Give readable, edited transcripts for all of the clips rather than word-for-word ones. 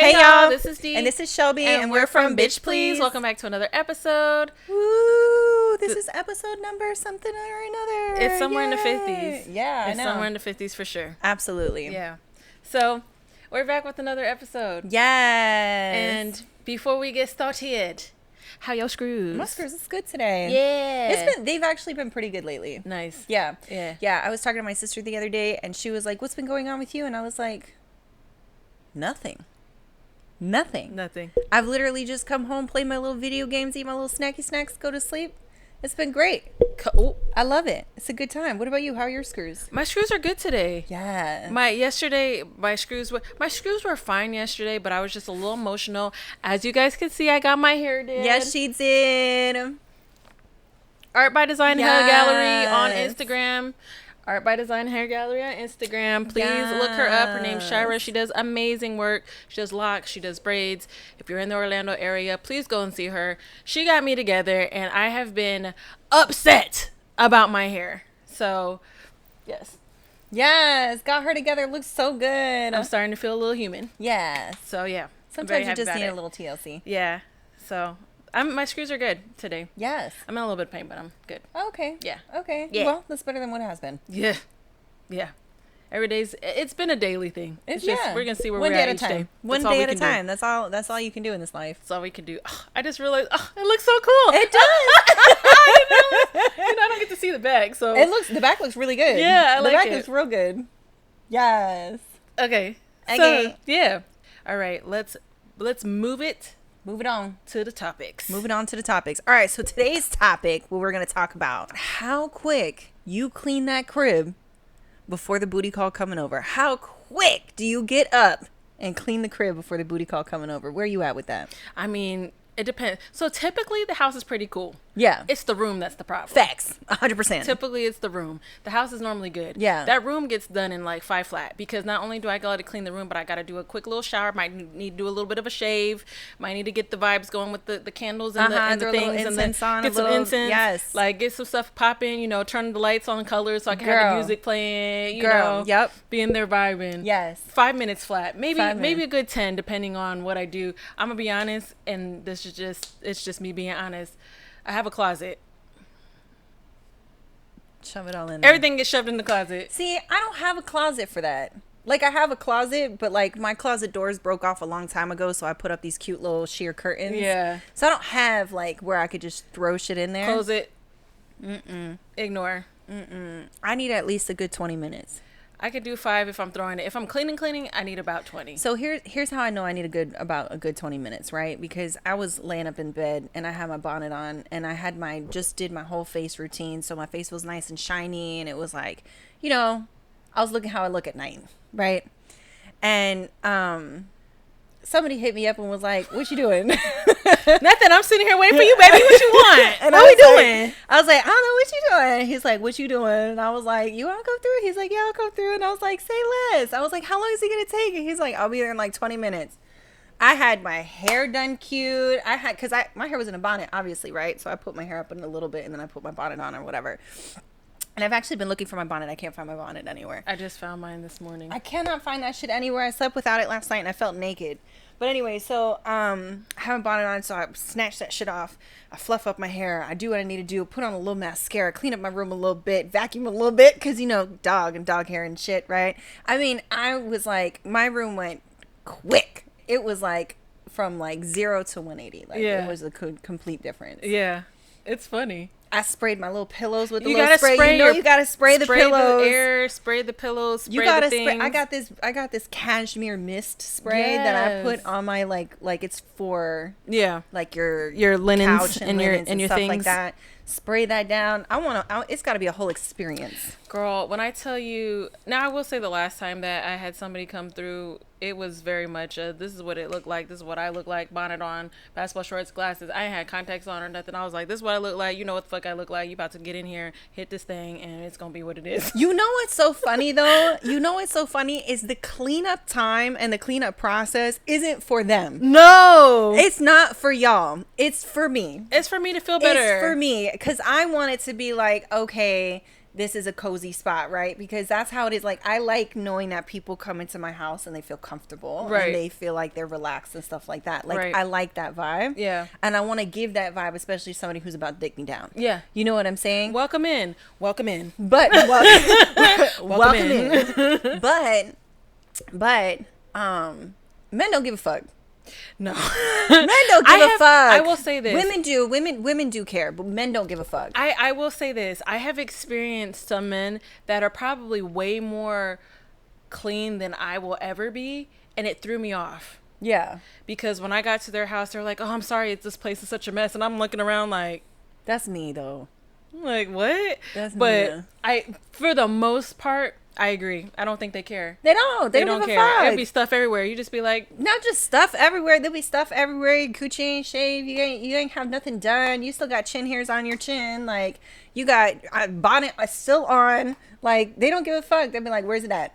Hey y'all, this is Dee. And this is Shelbie. And we're from Bitch Please. Welcome back to another episode. Woo! This is episode number something or another. It's somewhere in the Yay. 50s. Yeah, It's somewhere in the 50s for sure. Absolutely. Yeah. So, we're back with another episode. Yes. And before we get started, how your screws? My screws is good today. Yeah. They've actually been pretty good lately. Nice. Yeah. Yeah. I was talking to my sister the other day and she was like, "What's been going on with you?" And I was like, Nothing. I've literally just come home, play my little video games, eat my little snacky snacks, go to sleep. It's been great. Cool. I love it. It's a good time. What about you? How are your screws? My screws are good today. Yeah. My screws were fine yesterday, but I was just a little emotional. As you guys can see, I got my hair did. Yes, she did. Art by Design Hair Gallery on Yes. Instagram. Art by Design Hair Gallery on Instagram. Please look her up. Her name's Shira. She does amazing work. She does locks. She does braids. If you're in the Orlando area, please go and see her. She got me together, and I have been upset about my hair. So, yes. Yes, got her together. Looks so good. I'm starting to feel a little human. Yes. So, yeah. Sometimes you just need a little TLC. Yeah. So, my screws are good today. Yes. I'm in a little bit of pain, but I'm good. Okay. Yeah. Okay. Yeah. Well, that's better than what it has been. Yeah. It's been a daily thing. It's just, we're going to see where we're at each day. One day at a time. That's all you can do in this life. That's all we can do. Oh, I just realized, it looks so cool. It does. I don't get to see the back, so. The back looks really good. Yeah, I like it. The back looks real good. Yes. Okay. Okay. So, yeah. All right. Let's move it. Move it on to the topics. Moving on to the topics. All right. So today's topic, what we're going to talk about, how quick you clean that crib before the booty call coming over. How quick do you get up and clean the crib before the booty call coming over? Where are you at with that? I mean, it depends. So typically the house is pretty cool. Yeah. It's the room that's the problem. Facts. 100%. Typically it's the room. The house is normally good. Yeah. That room gets done in like 5 flat because not only do I got to clean the room, but I got to do a quick little shower. Might need to do a little bit of a shave. Might need to get the vibes going with the candles and the things, and then get some incense. Yes. Like get some stuff popping. Turn the lights on colors so I can have the music playing. Yep. Be in there vibing. Yes. 5 minutes flat. Maybe a good 10 depending on what I do. I'm gonna be honest, and this is just me being honest. I have a closet. Shove it all in there. Everything gets shoved in the closet. See, I don't have a closet for that. Like, I have a closet, but like my closet doors broke off a long time ago, so I put up these cute little sheer curtains. Yeah. So I don't have like where I could just throw shit in there. Close it. Ignore. I need at least a good 20 minutes. I could do 5 if I'm throwing it. If I'm cleaning, I need about 20. So here's how I know I need about a good 20 minutes, right? Because I was laying up in bed and I had my bonnet on and I had just did my whole face routine, so my face was nice and shiny, and it was like, I was looking how I look at night, right? And somebody hit me up and was like, "What you doing?" Nothing. I'm sitting here waiting for you, baby. What you want? And what we doing? I was like, "I don't know what you doing." He's like, "What you doing?" And I was like, "You want to come through?" He's like, "Yeah, I'll come through." And I was like, "Say less." I was like, "How long is he gonna take?" And he's like, "I'll be there in like 20 minutes." I had my hair done cute. Because my hair was in a bonnet, obviously, right? So I put my hair up in a little bit and then I put my bonnet on or whatever. And I've actually been looking for my bonnet. I can't find my bonnet anywhere. I just found mine this morning. I cannot find that shit anywhere. I slept without it last night and I felt naked. But anyway, so I have a bonnet on, so I snatch that shit off. I fluff up my hair. I do what I need to do. Put on a little mascara. Clean up my room a little bit. Vacuum a little bit. Because, dog and dog hair and shit, right? I mean, I was like, my room went quick. It was like from like 0 to 180. Like, yeah. It was a complete difference. Yeah. It's funny. I sprayed my little pillows with the you little gotta spray. You gotta spray the pillows. The air, spray the pillows, spray you gotta the things. spray. I got this cashmere mist spray that I put on my like it's for like your linens couch and your stuff things like that. Spray that down. It's got to be a whole experience. Girl, when I tell you, now I will say the last time that I had somebody come through, it was very much this is what it looked like. This is what I look like. Bonnet on, basketball shorts, glasses. I ain't had contacts on or nothing. I was like, this is what I look like. You know what the fuck I look like. You about to get in here, hit this thing, and it's going to be what it is. You know what's so funny, though? Is the cleanup time and the cleanup process isn't for them. No. It's not for y'all. It's for me. It's for me to feel better. It's for me. Because I want it to be like, okay, this is a cozy spot, right? Because that's how it is. Like, I like knowing that people come into my house and they feel comfortable, Right. and they feel like they're relaxed and stuff like that. Like, Right. I like that vibe. Yeah. And I want to give that vibe, especially somebody who's about to dick me down. Yeah. You know what I'm saying? Welcome in. Welcome in. But welcome in. But men don't give a fuck. No. Men don't give a fuck. I will say this. Women do care, but men don't give a fuck. I will say this. I have experienced some men that are probably way more clean than I will ever be, and it threw me off. Yeah. Because when I got to their house, they're like, "Oh, I'm sorry, this place is such a mess," and I'm looking around like, That's me though. I'm like, what? That's but me. For the most part, I agree. I don't think they care. They don't. They don't give care. a fuck. There'll be stuff everywhere. You just be like, not just stuff everywhere. There'll be stuff everywhere. Your coochie ain't shaved. You ain't have nothing done. You still got chin hairs on your chin. Like, you got bonnet still on. Like, they don't give a fuck. They'll be like, where's it at?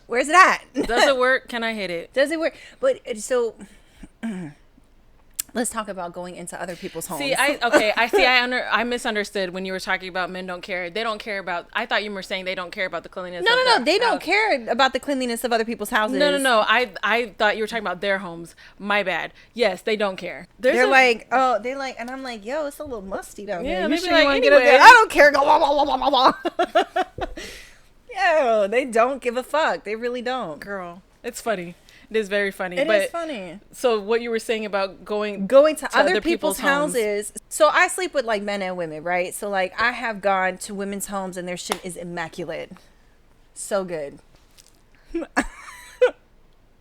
Where's it at? does it work? Can I hit it? Does it work? But so let's talk about going into other people's homes. I misunderstood when you were talking about men don't care. They don't care about. I thought you were saying they don't care about the cleanliness. No. They don't care about the cleanliness of other people's houses. No. I thought you were talking about their homes. My bad. Yes, they don't care. And I'm like, yo, it's a little musty down Yeah, there. they You be sure you like, want to get up there? anyway. I don't care. Yo, they don't give a fuck. They really don't. Girl, it's funny. It is very funny. It is funny. So what you were saying about going to other people's houses. So I sleep with like men and women, right? So like I have gone to women's homes and their shit is immaculate. So good.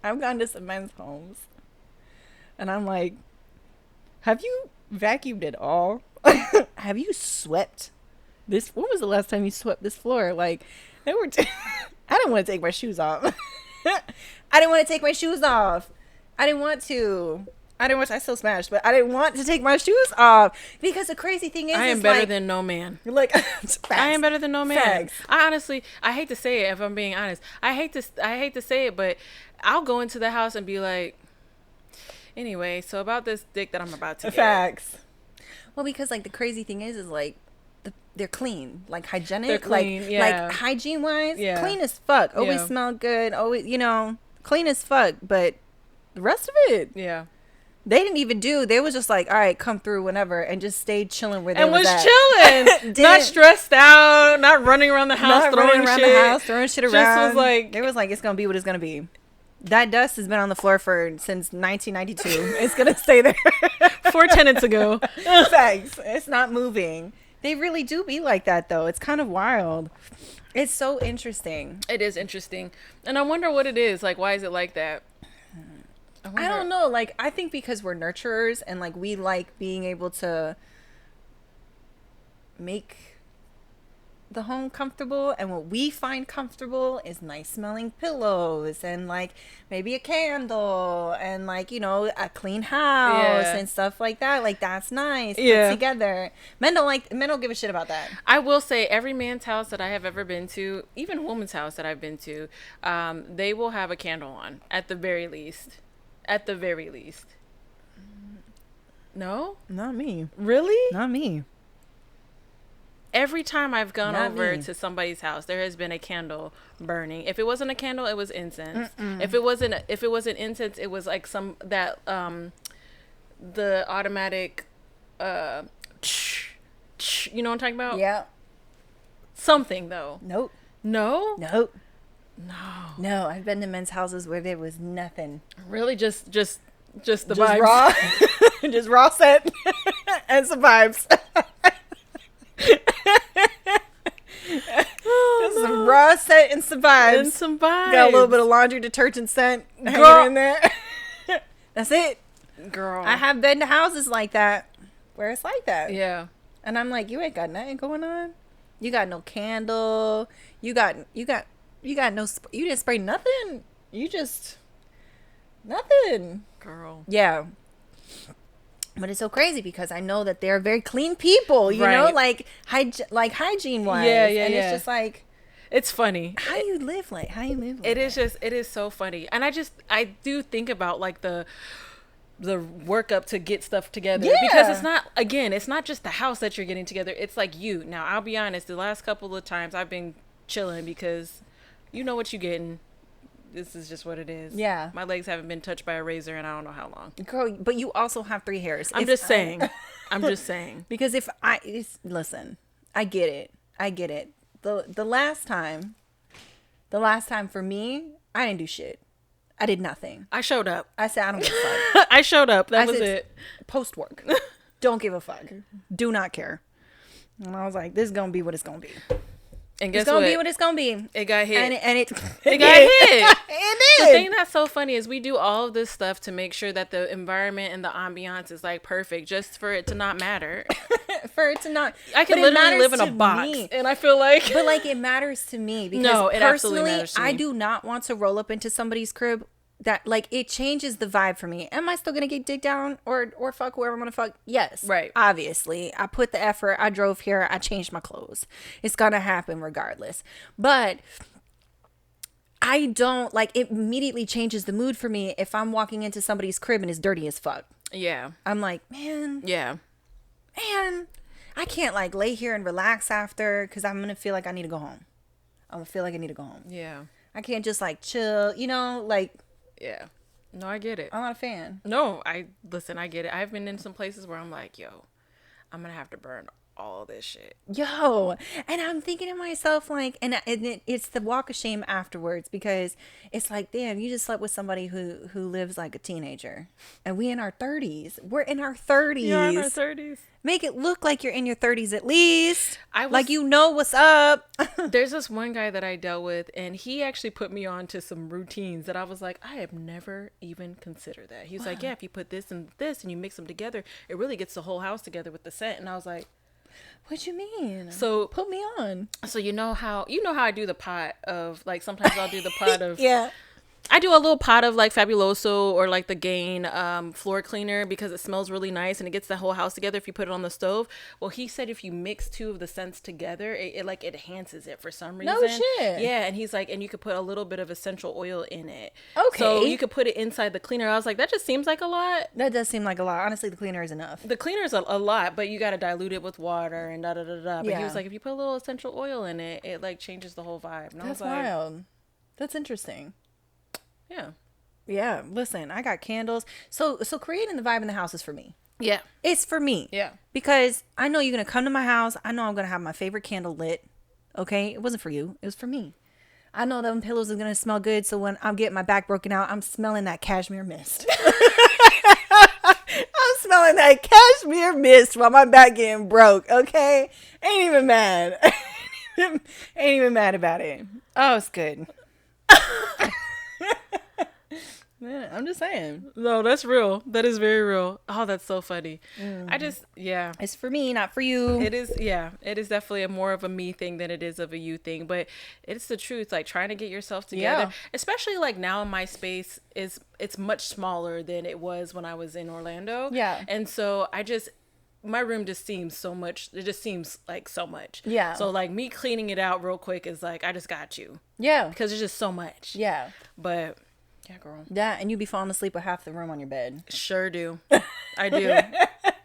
I've gone to some men's homes and I'm like, have you vacuumed at all? Have you swept this? When was the last time you swept this floor? Like, they were I didn't want to take my shoes off. I didn't want to take my shoes off. I didn't want to. I still smashed, but I didn't want to take my shoes off because the crazy thing is, I am better than no man. Like, I am better than no man. Facts. I honestly, I hate to say it. If I'm being honest, I hate to say it, but I'll go into the house and be like, anyway, so about this dick that I'm about to get. Facts. Well, because like the crazy thing is like they're clean, like hygienic. They're clean, like hygiene wise, Yeah. clean as fuck. Always Yeah. smell good. Always, clean as fuck. But the rest of it, Yeah. they didn't even do. They was just like, all right, come through whenever, and just stayed chilling where they And was at. chilling, not stressed out, not running around the house, Not throwing running around shit. the house, throwing shit Just around. was like, It was like, it's gonna be what it's gonna be. That dust has been on the floor since 1992. It's gonna stay there. 4 tenants ago. Thanks. It's not moving. They really do be like that, though. It's kind of wild. It's so interesting. It is interesting, and I wonder what it is. Like, why is it like that? I don't know. Like, I think because we're nurturers and like we like being able to make the home comfortable, and what we find comfortable is nice smelling pillows and like maybe a candle and like a clean house and stuff like that. Like, that's nice. Yeah. Put together. Men don't give a shit about that. I will say every man's house that I have ever been to, even a woman's house that I've been to, they will have a candle on at the very least. At the very least. No? Not me. Really? Not me. Every time I've gone Not over me. to somebody's house, there has been a candle burning. If it wasn't a candle, it was incense. If it wasn't incense, it was like the automatic you know what I'm talking about? Yeah. Something though. Nope. No? Nope. No. No, I've been to men's houses where there was nothing. Really just the Just vibes. raw. Just raw set and some vibes. Some raw set and some vibes. And some vibes. Got a little bit of laundry detergent scent Girl. hanging in there. That's it. Girl. I have been to houses like that where it's like that. Yeah. And I'm like, you ain't got nothing going on. You got no candle. You got no. You didn't spray nothing. You just nothing. Girl. Yeah. But it's so crazy because I know that they're very clean people, you know, Right. like hygiene wise. Yeah, And yeah. it's just like, It's funny. how do you live like It is so funny. And I do think about like the the work up to get stuff together. Yeah. Because it's not just the house that you're getting together. It's like you. Now, I'll be honest, the last couple of times I've been chilling because you know what you're getting. This is just what it is. Yeah. My legs haven't been touched by a razor in I don't know how long. Girl, but you also have 3 hairs. I'm just saying. I'm just saying. Because listen, I get it. The last time for me, I didn't do shit. I did nothing. I showed up. I said, I don't give a fuck. I showed up. That was it. Post work. Don't give a fuck. Do not care. And I was like, this is going to be what it's going to be. And guess it's gonna what? be what it's gonna be. It got hit. And it got hit. It The did. thing that's so funny is we do all of this stuff to make sure that the environment and the ambiance is like perfect, just for it to not matter. For it to not. I could literally live in a box, and I feel like. But like it matters to me because No, it absolutely personally, matters to me. I do not want to roll up into somebody's crib. That like it changes the vibe for me. Am I still gonna get dick down or fuck whoever I'm gonna fuck? Yes, Right. Obviously, I put the effort. I drove here. I changed my clothes. It's gonna happen regardless. But I don't like it. Immediately changes the mood for me if I'm walking into somebody's crib and it's dirty as fuck. Yeah. I'm like, man, Yeah. I can't like lay here and relax after because I'm gonna feel like I need to go home. I'm gonna feel like I need to go home. Yeah. I can't just like chill. Like. Yeah. No, I get it. I'm not a fan. No, I get it. I've been in some places where I'm like, yo, I'm gonna have to burn all this shit. Yo, and I'm thinking to myself like, it's the walk of shame afterwards because it's like, damn, you just slept with somebody who lives like a teenager, and we in our 30s. We're in our 30s. You're in our 30s. Make it look like you're in your 30s at least. Like you know what's up. There's this one guy that I dealt with, and he actually put me on to some routines that I was like, I have never even considered that. He was like, yeah, if you put this and this and you mix them together, it really gets the whole house together with the scent. And I was like, what you mean? So put me on. So you know how I do the pot of like sometimes I'll do the pot of yeah. I do a little pot of like Fabuloso or like the Gain floor cleaner because it smells really nice and it gets the whole house together if you put it on the stove. Well, he said if you mix 2 of the scents together, it like enhances it for some reason. No shit. Yeah, and he's like, and you could put a little bit of essential oil in it. Okay. So you could put it inside the cleaner. I was like, that just seems like a lot. That does seem like a lot. Honestly, the cleaner is enough. The cleaner is a lot, but you got to dilute it with water and da da da da. But Yeah. he was like, if you put a little essential oil in it, it like changes the whole vibe. And I That's was like, wild. That's interesting. yeah. Yeah, listen, I got candles. So creating the vibe in the house is for me. Yeah. It's for me. Yeah. Because I know you're going to come to my house. I know I'm going to have my favorite candle lit. Okay? It wasn't for you. It was for me. I know them pillows are going to smell good. So when I'm getting my back broken out, I'm smelling that cashmere mist. I'm smelling that cashmere mist while my back getting broke. Okay? Ain't even mad. Ain't even mad about it. Oh, it's good. Man, I'm just saying. No, that's real. That is very real. Oh, that's so funny. Yeah. It's for me, not for you. It is, yeah. It is definitely more of a me thing than it is of a you thing. But it's the truth. Like trying to get yourself together, especially like now in my space it's much smaller than it was when I was in Orlando. Yeah. And so my room just seems so much. It just seems like so much. Yeah. So like me cleaning it out real quick is like, I just got you. Yeah. Because there's just so much. Yeah. But yeah, girl. Yeah, and you be falling asleep with half the room on your bed. Sure do. I do.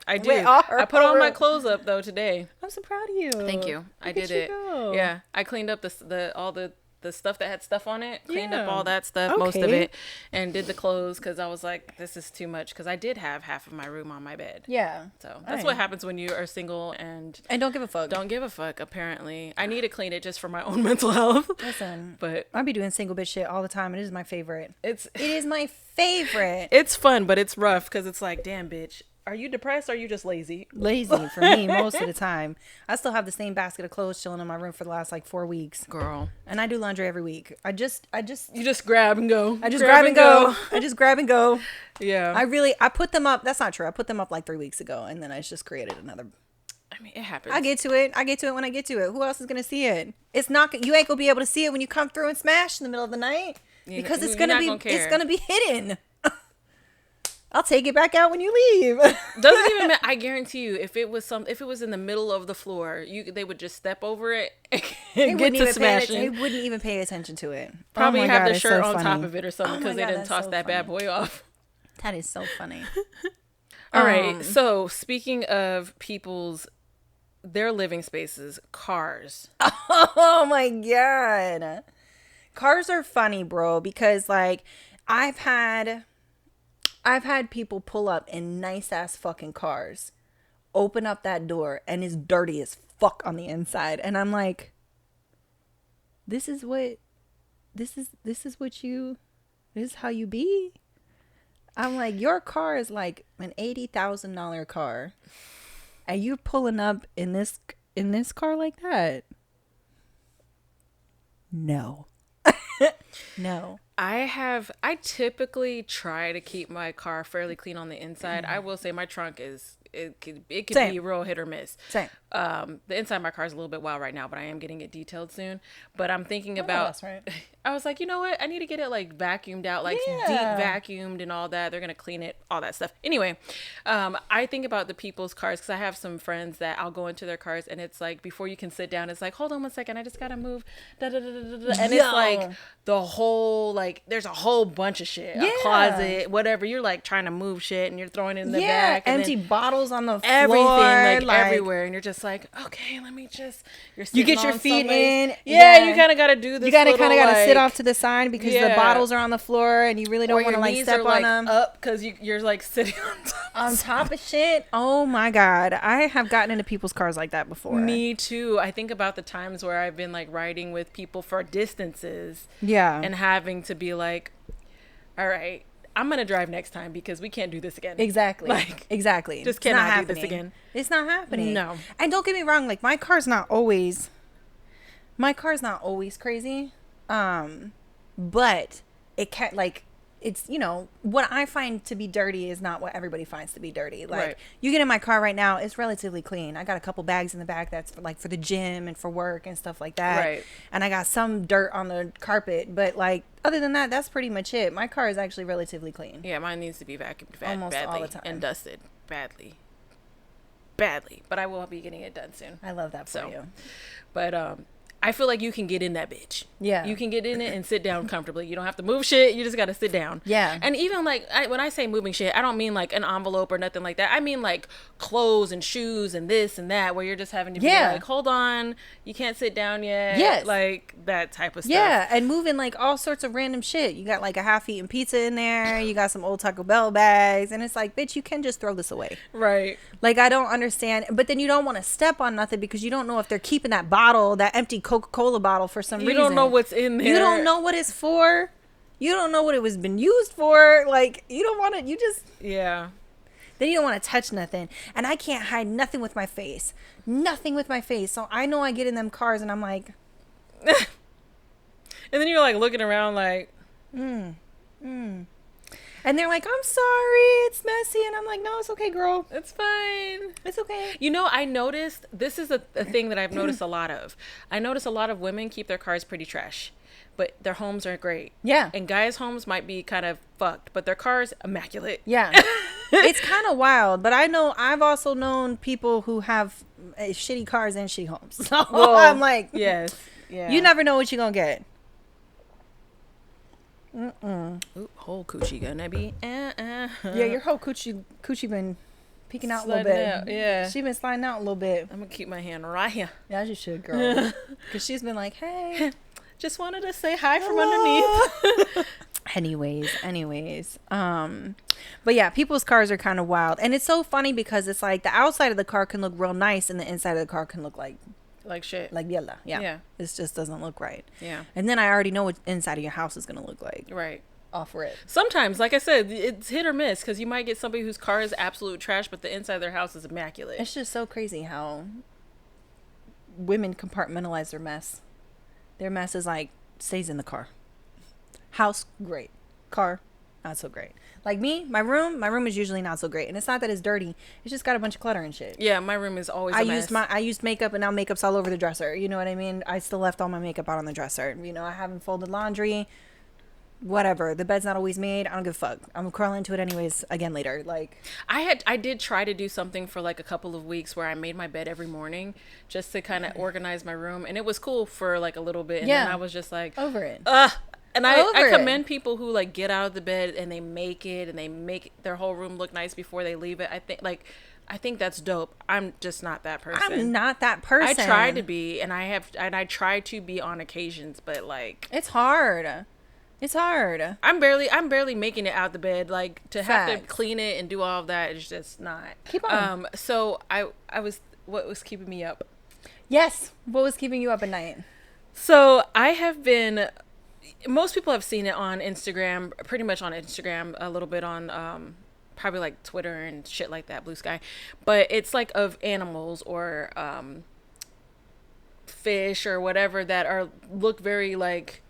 I do. Wait, I put all my clothes up though today. I'm so proud of you. Thank you. I did it. Go. Yeah. I cleaned up all the stuff that had stuff on it. Cleaned up all that stuff, Okay. most of it, and did the clothes because I was like, this is too much because I did have half of my room on my bed. Yeah. So that's what happens when you are single and don't give a fuck. don't give a fuck. Apparently, I need to clean it just for my own mental health. Listen, But I be doing single bitch shit all the time. It is my favorite. it is my favorite. it's fun, but it's rough because it's like, damn, bitch. Are you depressed or are you just lazy? Lazy for me most of the time. I still have the same basket of clothes chilling in my room for the last like 4 weeks. Girl. And I do laundry every week. You just grab and go. I just grab and go. I just grab and go. Yeah. I put them up. That's not true. I put them up like 3 weeks ago and then I just created another. I mean, it happens. I get to it when I get to it. Who else is going to see it? It's not, you ain't going to be able to see it when you come through and smash in the middle of the night because it's going to be hidden. I'll take it back out when you leave. Doesn't even matter. I guarantee you, if it was in the middle of the floor, they would just step over it and get to smashing. They wouldn't even pay attention to it. Probably oh have God, the shirt so on funny. top of it or something because they didn't that's toss so that funny. bad boy off. That is so funny. All right. So speaking of their living spaces, cars. Oh my God. Cars are funny, bro, because like I've had people pull up in nice ass fucking cars, open up that door, and it's dirty as fuck on the inside. And I'm like, this is how you be? I'm like, your car is like an $80,000 car. And you pulling up in this car like that? No. No. I typically try to keep my car fairly clean on the inside. I will say my trunk it could Same. be real hit or miss. Same. The inside of my car is a little bit wild right now, but I am getting it detailed soon. But I'm thinking about, that's right. I was like, you know what? I need to get it like vacuumed out, like deep vacuumed and all that. They're going to clean it, all that stuff. Anyway, I think about the people's cars because I have some friends that I'll go into their cars and it's like, before you can sit down, it's like, hold on one second. I just got to move. Da, da, da, da, da. And it's like the whole, like, there's a whole bunch of shit, a closet, whatever. You're like trying to move shit and you're throwing it in the back. And empty bottles on the floor. Everything, like everywhere. And you're just like, okay, let me just, you get your feet in. Yeah, you kind of got to do this. You kind of got to sit off to the side because the bottles are on the floor and you really don't want to like step on them. Up because you're like sitting on top of shit. Oh my God. I have gotten into people's cars like that before. Me too. I think about the times where I've been like riding with people for distances. Yeah. And having to be like, all right, I'm going to drive next time because we can't do this again. Exactly. Exactly. Just cannot do this again. It's not happening. No. And don't get me wrong, like my car's not always crazy. But it can't, like, it's, you know, what I find to be dirty is not what everybody finds to be dirty. Like, you get in my car right now, it's relatively clean. I got a couple bags in the back that's for the gym and for work and stuff like that. Right. And I got some dirt on the carpet, but like, other than that, that's pretty much it. My car is actually relatively clean. Yeah, mine needs to be vacuumed almost badly all the time. and dusted badly. But I will be getting it done soon. I love that for you. But I feel like you can get in that bitch. Yeah. You can get in it and sit down comfortably. You don't have to move shit. You just got to sit down. Yeah. And even like, when I say moving shit, I don't mean like an envelope or nothing like that. I mean like clothes and shoes and this and that, where you're just having to be like, hold on, you can't sit down yet. Yes. Like that type of stuff. Yeah. And moving like all sorts of random shit. You got like a half-eaten pizza in there. You got some old Taco Bell bags. And it's like, bitch, you can just throw this away. Right. Like, I don't understand. But then you don't want to step on nothing because you don't know if they're keeping that bottle, that empty Coca-Cola bottle for some reason. You don't know what's in there. You don't know what it's for. You don't know what it was been used for. Like, you don't want to, you just. Yeah. Then you don't want to touch nothing. And I can't hide nothing with my face. Nothing with my face. So I know I get in them cars and I'm like. And then you're like looking around like. And they're like, I'm sorry, it's messy. And I'm like, no, it's okay, girl. It's fine. It's okay. You know, I noticed, this is a thing that I've noticed a lot of. I notice a lot of women keep their cars pretty trash, but their homes are great. Yeah. And guys' homes might be kind of fucked, but their car's immaculate. Yeah. It's kind of wild, but I've also known people who have shitty cars and shitty homes. So I'm like, yes. Yeah. You never know what you're going to get. Ooh, whole coochie gonna be Yeah, your whole coochie been peeking out Sliding a little bit. out, yeah. She been sliding out a little bit. I'm gonna keep my hand right here. Yeah, you should, girl. Because she's been like, hey. Just wanted to say hi from underneath. Anyways. But yeah, people's cars are kind of wild. And it's so funny because it's like the outside of the car can look real nice and the inside of the car can look like shit. Like yella. Yeah. Yeah. It just doesn't look right. Yeah. And then I already know what inside of your house is going to look like. Right. Off rip. Sometimes, like I said, it's hit or miss because you might get somebody whose car is absolute trash, but the inside of their house is immaculate. It's just so crazy how women compartmentalize their mess. Their mess is like stays in the car. House, great. Car, not so great. Like me, my room is usually not so great. And it's not that it's dirty. It's just got a bunch of clutter and shit. Yeah, my room is always a mess. I used makeup and now makeup's all over the dresser. You know what I mean? I still left all my makeup out on the dresser. You know, I haven't folded laundry. Whatever. The bed's not always made. I don't give a fuck. I'm gonna crawl into it anyways again later. Like I did try to do something for like a couple of weeks where I made my bed every morning just to kind of organize my room, and it was cool for like a little bit, and then I was just like over it. And I commend people who like get out of the bed and they make it and they make their whole room look nice before they leave it. I think that's dope. I'm just not that person. I'm not that person. I try to be, and I try to be on occasions, but like it's hard. It's hard. I'm barely making it out the bed. Like to have Facts. to clean it and do all of that is just not. Keep on. So what was keeping me up? Yes. What was keeping you up at night? So I have been. Most people have seen it on Instagram, pretty much on Instagram, a little bit on probably like Twitter and shit like that, Blue Sky. But it's like of animals or fish or whatever that look very like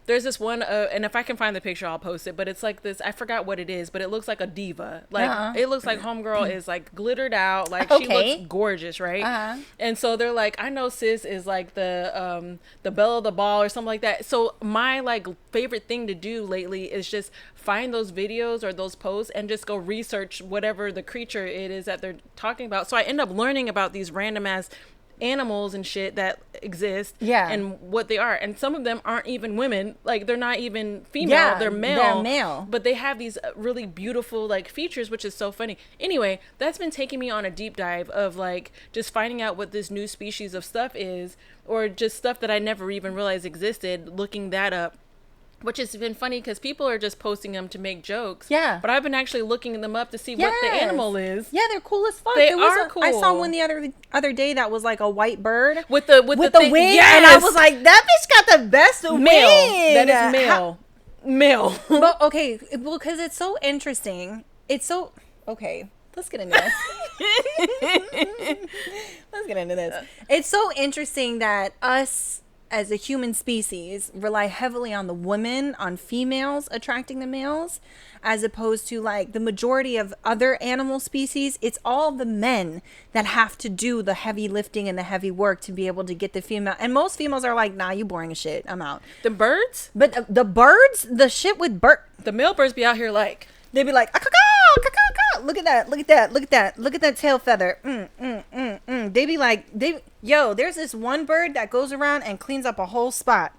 there's this one and if I can find the picture I'll post it, but it's like this, I forgot what it is, but it looks like a diva. Like it looks like homegirl is like glittered out, like she looks gorgeous, right? And so they're like, I know sis is like the belle of the ball or something like that. So my like favorite thing to do lately is just find those videos or those posts and just go research whatever the creature it is that they're talking about. So I end up learning about these random ass animals and shit that exist and what they are, and some of them aren't even women, like they're not even female, they're male, but they have these really beautiful like features, which is so funny. Anyway, that's been taking me on a deep dive of like just finding out what this new species of stuff is, or just stuff that I never even realized existed, looking that up, which has been funny because people are just posting them to make jokes. Yeah. But I've been actually looking them up to see what the animal is. Yeah, they're cool as fuck. They are cool. I saw one the other day that was like a white bird with the wing, and I was like, that bitch got the best wing. That is male. Male. But okay, well, because it's so interesting. It's so okay. Let's get into this. Let's get into this. It's so interesting that us as a human species rely heavily on the women, on females attracting the males, as opposed to like the majority of other animal species. It's all the men that have to do the heavy lifting and the heavy work to be able to get the female. And most females are like, nah, you boring as shit, I'm out. The birds? But the birds, the shit with the male birds be out here like, they be like, look at that, look at that, look at that, look at that tail feather. They be like, there's this one bird that goes around and cleans up a whole spot.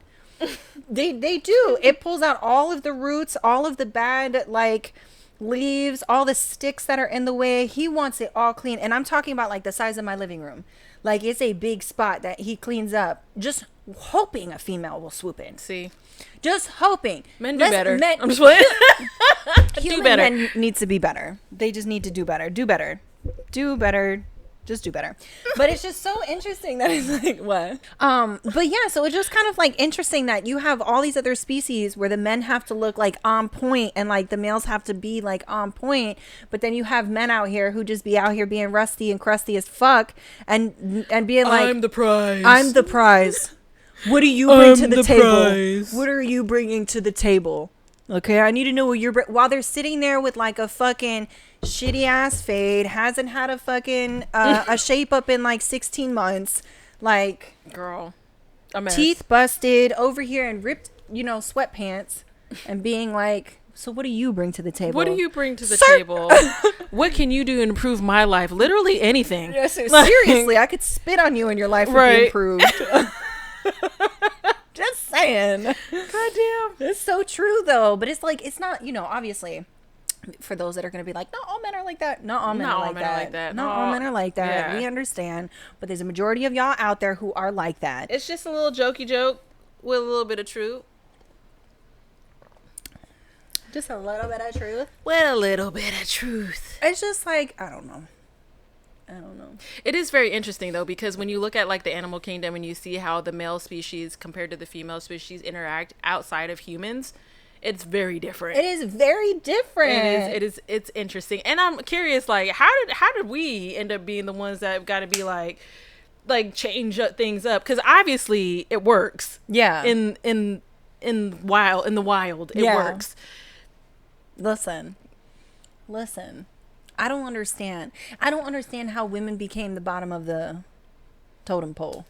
They do. It pulls out all of the roots, all of the bad like leaves, all the sticks that are in the way. He wants it all clean. And I'm talking about like the size of my living room. Like it's a big spot that he cleans up, just hoping a female will swoop in. See. Just hoping. Men do better. I'm just playing. Do better. Men needs to be better. They just need to do better. Do better. Do better. Just do better. But it's just so interesting that it's like, what? But yeah, so it's just kind of like interesting that you have all these other species where the men have to look like on point and like the males have to be like on point. But then you have men out here who just be out here being rusty and crusty as fuck and being like, I'm the prize. I'm the prize. What do you bring to the table? Prize. What are you bringing to the table? Okay, I need to know what you're while they're sitting there with like a fucking shitty ass fade, hasn't had a fucking a shape up in like 16 months, like girl, a mess. Teeth busted over here and ripped, sweatpants, and being like, so what do you bring to the table? What do you bring to the table? What can you do to improve my life? Literally anything. Yes, seriously, I could spit on you and your life would be improved. Just saying. Goddamn. It's so true though. But it's like, it's not, obviously for those that are going to be like, not all men are like that. Not all men are like that. Not all men are like that. Yeah. We understand. But there's a majority of y'all out there who are like that. It's just a little jokey joke with a little bit of truth. Just a little bit of truth. With a little bit of truth. It's just like, I don't know. It is very interesting though, because when you look at like the animal kingdom and you see how the male species compared to the female species interact outside of humans, it's very different. It is very different. It's interesting. And I'm curious, like, how did we end up being the ones that got to be like change things up? Because obviously it works. Yeah. In the wild, it works. Listen. I don't understand how women became the bottom of the totem pole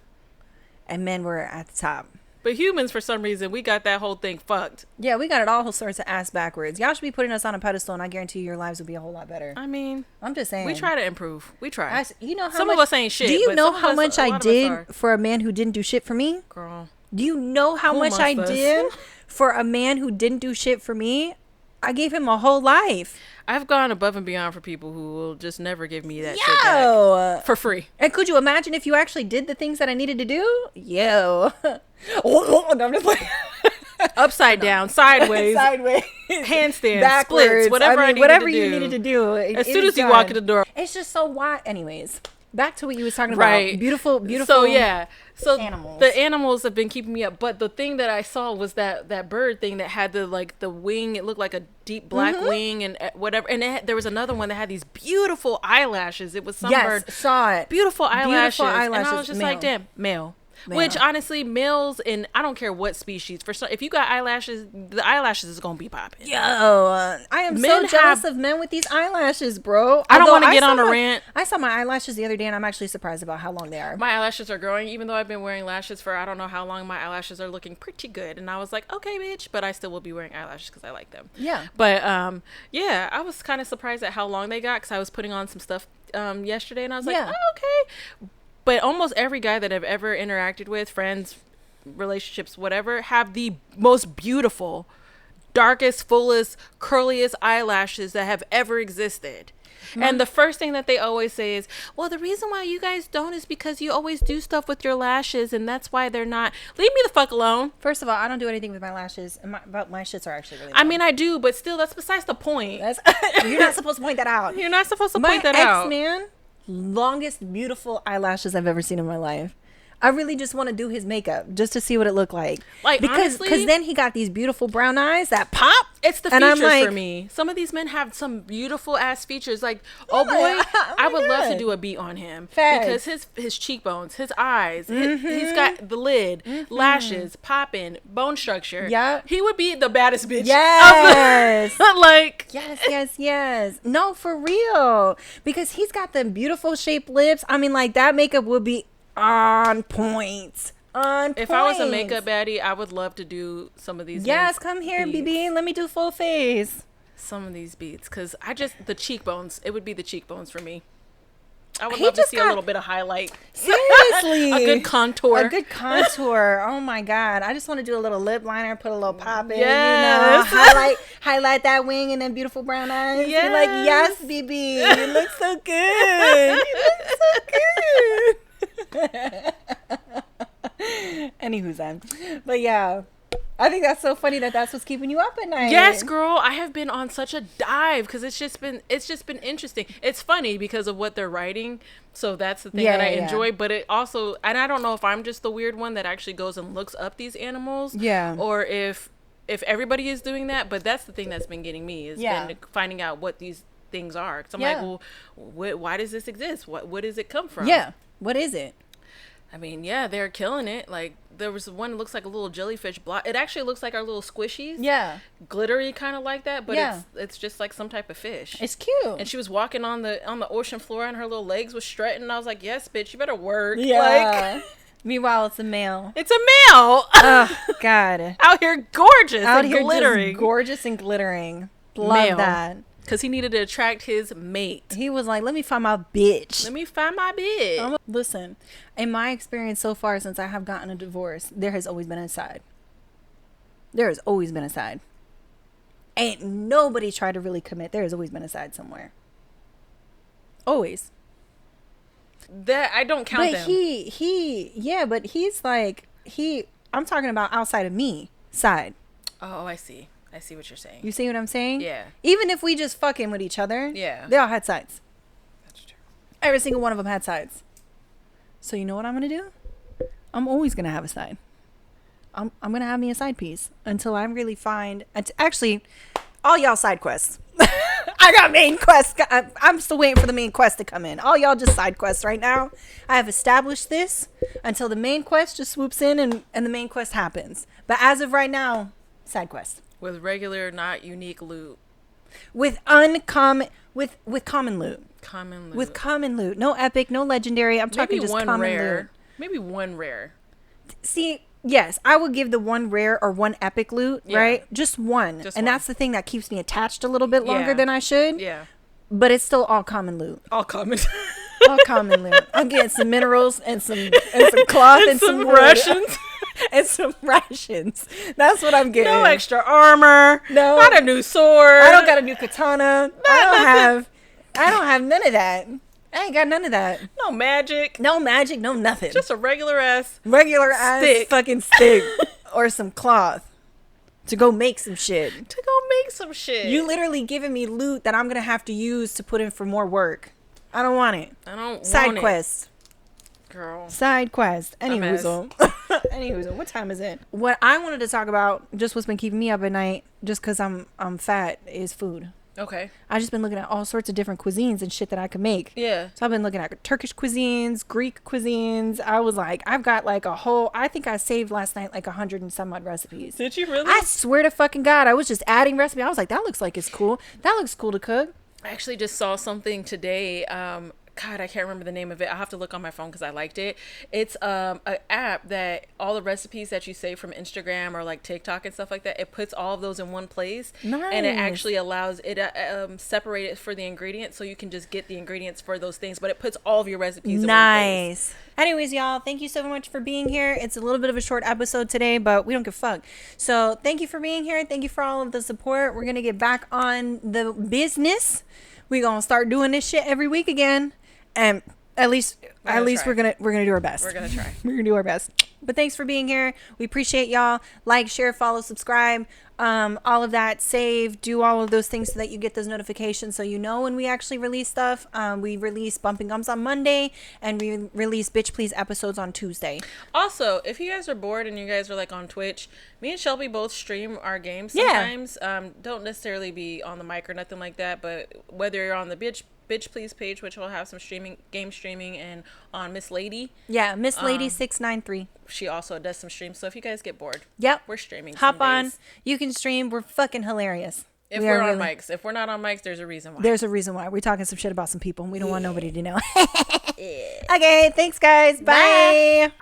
and men were at the top. But humans, for some reason, we got that whole thing fucked. Yeah, we got it all sorts of ass backwards. Y'all should be putting us on a pedestal, and I guarantee your lives will be a whole lot better. I mean, I'm just saying. We try to improve. We try. Some of us ain't shit. Do you know how much I did for a man who didn't do shit for me? Girl. Do you know how much I did for a man who didn't do shit for me, I gave him a whole life. I've gone above and beyond for people who will just never give me that shit back for free. And could you imagine if you actually did the things that I needed to do? Yo. No, I'm just like upside down, sideways, handstands, backwards, splits, whatever whatever you needed to do. As soon as you walk in the door. It's just so wild. Anyways, back to what you was talking about. Beautiful. So yeah. So animals. The animals have been keeping me up, but the thing that I saw was that bird thing that had the wing. It looked like a deep black wing and whatever. And there was another one that had these beautiful eyelashes. It was some bird. Saw it. Beautiful eyelashes. And I was just male. like, damn, male. Which honestly, males, and I don't care what species. For some, if you got eyelashes, the eyelashes is gonna be popping. Yo, I am so jealous of men with these eyelashes, bro. I don't want to get on a rant. I saw my eyelashes the other day, and I'm actually surprised about how long they are. My eyelashes are growing, even though I've been wearing lashes for I don't know how long. My eyelashes are looking pretty good, and I was like, okay, bitch, but I still will be wearing eyelashes because I like them. Yeah. But yeah, I was kind of surprised at how long they got because I was putting on some stuff yesterday, and I was like, oh, okay. But almost every guy that I've ever interacted with, friends, relationships, whatever, have the most beautiful, darkest, fullest, curliest eyelashes that have ever existed. And the first thing that they always say is, well, the reason why you guys don't is because you always do stuff with your lashes, and that's why they're not. Leave me the fuck alone. First of all, I don't do anything with my lashes. But my shits are actually really long. I mean, I do, but still, that's besides the point. You're not supposed to point that out. You're not supposed to point that out. My ex-man, longest beautiful eyelashes I've ever seen in my life. I really just want to do his makeup just to see what it looked like. Because then he got these beautiful brown eyes that pop. It's the features for me. Some of these men have some beautiful ass features. Like, oh boy, I would love to do a beat on him. Because his cheekbones, his eyes, he's got the lid, lashes, popping, bone structure. Yeah, he would be the baddest bitch. Yes, like yes. No, for real. Because he's got the beautiful shaped lips. I mean, like that makeup would be on point. If I was a makeup baddie, I would love to do some of these. Yes, come here, beats. BB. Let me do full face. Some of these beats, because the cheekbones. It would be the cheekbones for me. I would love to see a little bit of highlight. Seriously, a good contour. Oh my god, I just want to do a little lip liner, put a little pop in. Yes. You know, highlight that wing and then beautiful brown eyes. Yes. You're like, yes, BB, you look so good. Anywho's on. But yeah, I think that's so funny that's what's keeping you up at night. Yes, girl, I have been on such a dive because it's just been interesting. It's funny because of what they're writing, so that's the thing that I enjoy. But it also, and I don't know if I'm just the weird one that actually goes and looks up these animals, or if everybody is doing that. But that's the thing that's been getting me is been finding out what these things are. Because I'm like, well, why does this exist? What does it come from? Yeah, what is it? I mean, yeah, they're killing it. Like, there was one that looks like a little jellyfish block. It actually looks like our little squishies. Yeah. Glittery kind of like that, but it's just like some type of fish. It's cute. And she was walking on the ocean floor and her little legs was strutting. And I was like, yes, bitch, you better work. Yeah. Like, meanwhile, it's a male. It's a male. Oh, God. Out here gorgeous and glittering. Just gorgeous and glittering. Love male. That. Because he needed to attract his mate. He was like, let me find my bitch. Listen, in my experience so far since I have gotten a divorce, there has always been a side. There has always been a side. Ain't nobody tried to really commit. There has always been a side somewhere. Always. That I don't count them. But he's like, I'm talking about outside of me side. Oh, I see. I see what you're saying. You see what I'm saying? Yeah. Even if we just fucking with each other, they all had sides. That's true. Every single one of them had sides. So you know what I'm gonna do? I'm always gonna have a side. I'm gonna have me a side piece until I really find. Actually, all y'all side quests. I got main quests. I'm still waiting for the main quest to come in. All y'all just side quests right now. I have established this until the main quest just swoops in and the main quest happens. But as of right now, side quest. With regular, not unique loot. With uncommon, with common loot. Common loot. With common loot. No epic, no legendary. I'm talking just common loot. Maybe one rare. See, yes, I would give the one rare or one epic loot, right? Just one. And that's the thing that keeps me attached a little bit longer than I should. Yeah. But it's still all common loot. All common. All common loot. I'm getting some minerals and some cloth and some rations. and some rations. That's what I'm getting. No extra armor. No. Not a new sword. I don't got a new katana. I don't have none of that. I ain't got none of that. No magic. No magic, no nothing. Just a regular ass ass fucking stick or some cloth to go make some shit. You literally giving me loot that I'm gonna have to use to put in for more work. I don't want it. I don't Side want quest. Girl. Side quest. A mess. Anywho, what time is it? What I wanted to talk about, just what's been keeping me up at night, just because I'm fat, is food. Okay. I just been looking at all sorts of different cuisines and shit that I could make. Yeah. So I've been looking at Turkish cuisines, Greek cuisines. I was like, I've got like I think I saved last night like 100 and some odd recipes. Did you really? I swear to fucking God, I was just adding recipes. I was like, that looks like it's cool. That looks cool to cook. I actually just saw something today. God, I can't remember the name of it. I'll have to look on my phone because I liked it. It's an app that all the recipes that you save from Instagram or like TikTok and stuff like that, it puts all of those in one place. Nice. And it actually allows it separate it for the ingredients, so you can just get the ingredients for those things, but it puts all of your recipes in one place. Anyways, y'all, thank you so much for being here. It's a little bit of a short episode today, but we don't give a fuck. So thank you for being here. Thank you for all of the support. We're going to get back on the business. We're going to start doing this shit every week again. And at least we're gonna do our best. We're gonna try. We're gonna do our best. But thanks for being here. We appreciate y'all. Like, share, follow, subscribe, all of that. Save, do all of those things so that you get those notifications, so you know when we actually release stuff. We release Bumping Gums on Monday, and we release Bitch Please episodes on Tuesday. Also, if you guys are bored and you guys are like on Twitch, me and Shelby both stream our games sometimes. Yeah. Don't necessarily be on the mic or nothing like that, but whether you're on the Bitch Please page, which will have some game streaming, and on Miss Lady. Yeah, Miss Lady 693. She also does some streams. So if you guys get bored, yep, we're streaming. Hop on. You can stream. We're fucking hilarious. If we're on mics. If we're not on mics, there's a reason why. There's a reason why. We're talking some shit about some people, and we don't want nobody to know. Okay, thanks, guys. Bye.